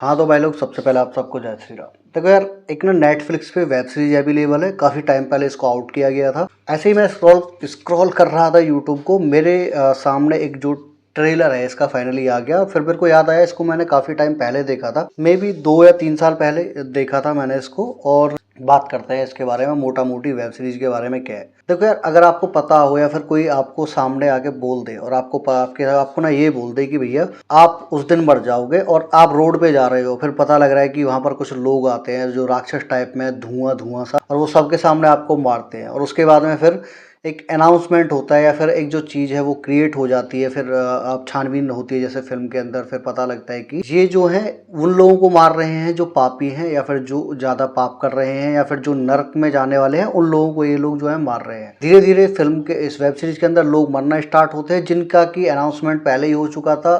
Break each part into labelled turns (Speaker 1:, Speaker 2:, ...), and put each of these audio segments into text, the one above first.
Speaker 1: हाँ तो भाई लोग, सबसे पहले आप सबको जय श्री राम। देखो यार, एक ना नेटफ्लिक्स पे वेब सीरीज अवेलेबल है, काफ़ी टाइम पहले इसको आउट किया गया था। ऐसे ही मैं स्क्रॉल स्क्रॉल कर रहा था यूट्यूब को, मेरे सामने एक जो ट्रेलर है इसका फाइनली आ गया। फिर मेरे को याद आया, इसको मैंने काफ़ी टाइम पहले देखा था, मे बी 2 या 3 साल पहले देखा था मैंने इसको। और बात करते हैं इसके बारे में, मोटा मोटी वेब सीरीज के बारे में क्या है। देखो यार, अगर आपको पता हो या फिर कोई आपको सामने आके बोल दे और आपको ना ये बोल दे कि भैया आप उस दिन मर जाओगे, और आप रोड पे जा रहे हो, फिर पता लग रहा है कि वहां पर कुछ लोग आते हैं जो राक्षस टाइप में, धुआं धुआं सा, और वो सबके सामने आपको मारते हैं, और उसके बाद में फिर एक अनाउंसमेंट होता है या फिर एक जो चीज़ है वो क्रिएट हो जाती है। फिर आप छानबीन होती है जैसे फिल्म के अंदर, फिर पता लगता है कि ये जो है उन लोगों को मार रहे हैं जो पापी हैं, या फिर जो ज़्यादा पाप कर रहे हैं, या फिर जो नरक में जाने वाले हैं, उन लोगों को ये लोग जो है मार रहे हैं। धीरे धीरे फिल्म के इस वेब सीरीज के अंदर लोग मरना स्टार्ट होते हैं, जिनका की अनाउंसमेंट पहले ही हो चुका था।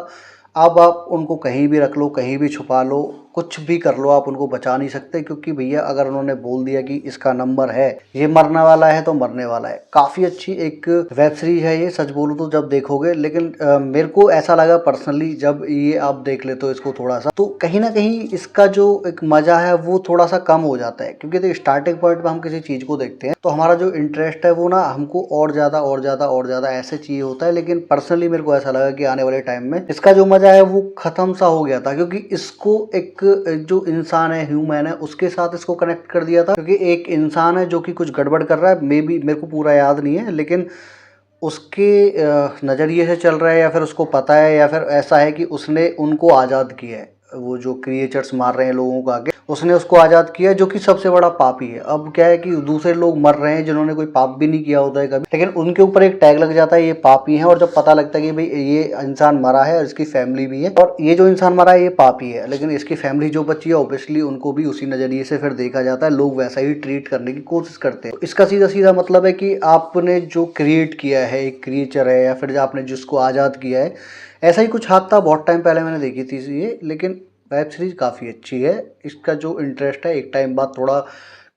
Speaker 1: अब आप उनको कहीं भी रख लो, कहीं भी छुपा लो, कुछ भी कर लो, आप उनको बचा नहीं सकते। क्योंकि भैया अगर उन्होंने बोल दिया कि इसका नंबर है, ये मरने वाला है, तो मरने वाला है। काफ़ी अच्छी एक वेब सीरीज है ये, सच बोलूँ तो जब देखोगे। लेकिन मेरे को ऐसा लगा पर्सनली, जब ये आप देख लेते हो इसको थोड़ा सा, तो कहीं ना कहीं इसका जो एक मज़ा है वो थोड़ा सा कम हो जाता है। क्योंकि तो स्टार्टिंग पॉइंट में हम किसी चीज़ को देखते हैं तो हमारा जो इंटरेस्ट है वो ना हमको और ज़्यादा और ज़्यादा और ज़्यादा ऐसे चाहिए होता है। लेकिन पर्सनली मेरे को ऐसा लगा कि आने वाले टाइम में इसका जो मज़ा है वो ख़त्म सा हो गया था। क्योंकि इसको एक जो इंसान है, ह्यूमन है, उसके साथ इसको कनेक्ट कर दिया था। क्योंकि एक इंसान है जो कि कुछ गड़बड़ कर रहा है, मे बी, मेरे को पूरा याद नहीं है, लेकिन उसके नज़रिए से चल रहा है, या फिर उसको पता है, या फिर ऐसा है कि उसने उनको आज़ाद किया है। वो जो क्रिएचर्स मार रहे हैं लोगों को आगे, उसने उसको आज़ाद किया, जो कि सबसे बड़ा पापी है। अब क्या है कि दूसरे लोग मर रहे हैं जिन्होंने कोई पाप भी नहीं किया होता है कभी, लेकिन उनके ऊपर एक टैग लग जाता है, ये पापी हैं। और जब पता लगता है कि भाई ये इंसान मरा है और इसकी फैमिली भी है, और ये जो इंसान मरा है ये पापी है, लेकिन इसकी फैमिली जो बची है ऑब्वियसली उनको भी उसी नज़रिए से फिर देखा जाता है। लोग वैसा ही ट्रीट करने की कोशिश करते हैं। इसका सीधा सीधा मतलब है कि आपने जो क्रिएट किया है, एक क्रिएचर है, या फिर आपने जिसको आज़ाद किया है, ऐसा ही कुछ हाथ था। बहुत टाइम पहले मैंने देखी थी ये, लेकिन वेब सीरीज काफ़ी अच्छी है। इसका जो इंटरेस्ट है एक टाइम बाद थोड़ा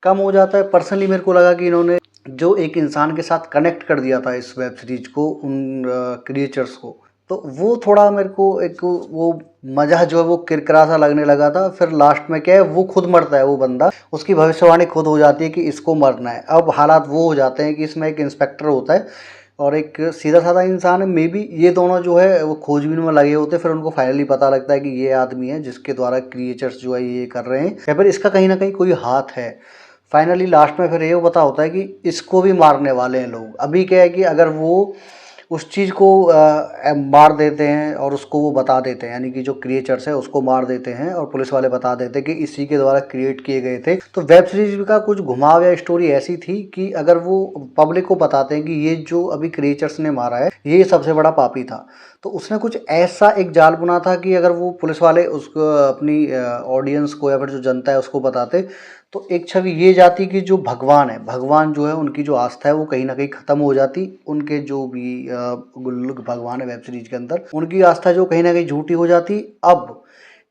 Speaker 1: कम हो जाता है। पर्सनली मेरे को लगा कि इन्होंने जो एक इंसान के साथ कनेक्ट कर दिया था इस वेब सीरीज को, उन क्रिएचर्स को, तो वो थोड़ा मेरे को एक वो मज़ा जो है वो किरकिरा सा लगने लगा था। फिर लास्ट में क्या है, वो खुद मरता है, वो बंदा, उसकी भविष्यवाणी खुद हो जाती है कि इसको मरना है। अब हालात वो हो जाते हैं कि इसमें एक इंस्पेक्टर होता है और एक सीधा साधा इंसान है। मे बी ये दोनों जो है वो खोजबीन में लगे होते हैं। फिर उनको फाइनली पता लगता है कि ये आदमी है जिसके द्वारा क्रिएचर्स जो है ये कर रहे हैं, या फिर इसका कहीं ना कहीं कोई हाथ है। फाइनली लास्ट में फिर ये पता होता है कि इसको भी मारने वाले हैं लोग। अभी क्या है कि अगर वो उस चीज़ को मार देते हैं और उसको वो बता देते हैं, यानी कि जो क्रिएचर्स है उसको मार देते हैं और पुलिस वाले बता देते हैं कि इसी के द्वारा क्रिएट किए गए थे, तो वेब सीरीज का कुछ घुमाव या स्टोरी ऐसी थी कि अगर वो पब्लिक को बताते हैं कि ये जो अभी क्रिएचर्स ने मारा है ये सबसे बड़ा पापी था, तो उसने कुछ ऐसा एक जाल बुना था कि अगर वो पुलिस वाले उसको अपनी ऑडियंस को या फिर जो जनता है उसको बताते, तो एक छवि ये जाती कि जो भगवान है, भगवान जो है उनकी जो आस्था है वो कहीं ना कहीं खत्म हो जाती। उनके जो भी भगवान है वेब सीरीज के अंदर, उनकी आस्था जो कहीं ना कहीं झूठी हो जाती। अब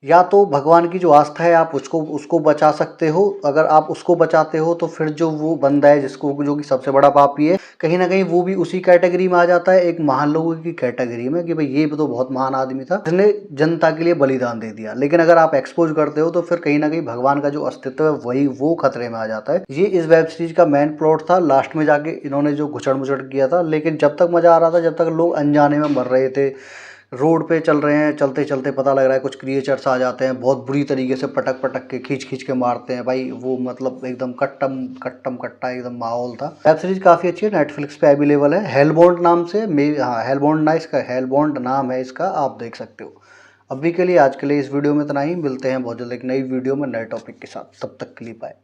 Speaker 1: या तो भगवान की जो आस्था है आप उसको उसको बचा सकते हो, अगर आप उसको बचाते हो तो फिर जो वो बंदा है जिसको जो कि सबसे बड़ा पापी है, कहीं ना कहीं वो भी उसी कैटेगरी में आ जाता है, एक महान लोगों की कैटेगरी में, कि भाई ये तो बहुत महान आदमी था, जिसने जनता के लिए बलिदान दे दिया। लेकिन अगर आप एक्सपोज करते हो तो फिर कहीं ना कहीं भगवान का जो अस्तित्व है वही वो खतरे में आ जाता है। ये इस वेब सीरीज का मेन प्लॉट था। लास्ट में जाके इन्होंने जो घुसड़ मुचड़ किया था, लेकिन जब तक मजा आ रहा था, जब तक लोग अनजाने में मर रहे थे, रोड पे चल रहे हैं, चलते चलते पता लग रहा है कुछ क्रिएचर्स आ जाते हैं, बहुत बुरी तरीके से पटक पटक के खींच खींच के मारते हैं भाई। वो मतलब एकदम कट्टम कट्टम कट्टा एकदम माहौल था। वेब सीरीज काफ़ी अच्छी है, नेटफ्लिक्स पे अवेलेबल है, हेलबॉन्ड नाम से। हाँ, हेलबॉन्ड ना, इसका हेलबॉन्ड नाम है इसका, आप देख सकते हो। अभी के लिए, आज के लिए इस वीडियो में इतना ही। मिलते हैं बहुत जल्द एक नई वीडियो में नए टॉपिक के साथ, तब तक के लिए बाय।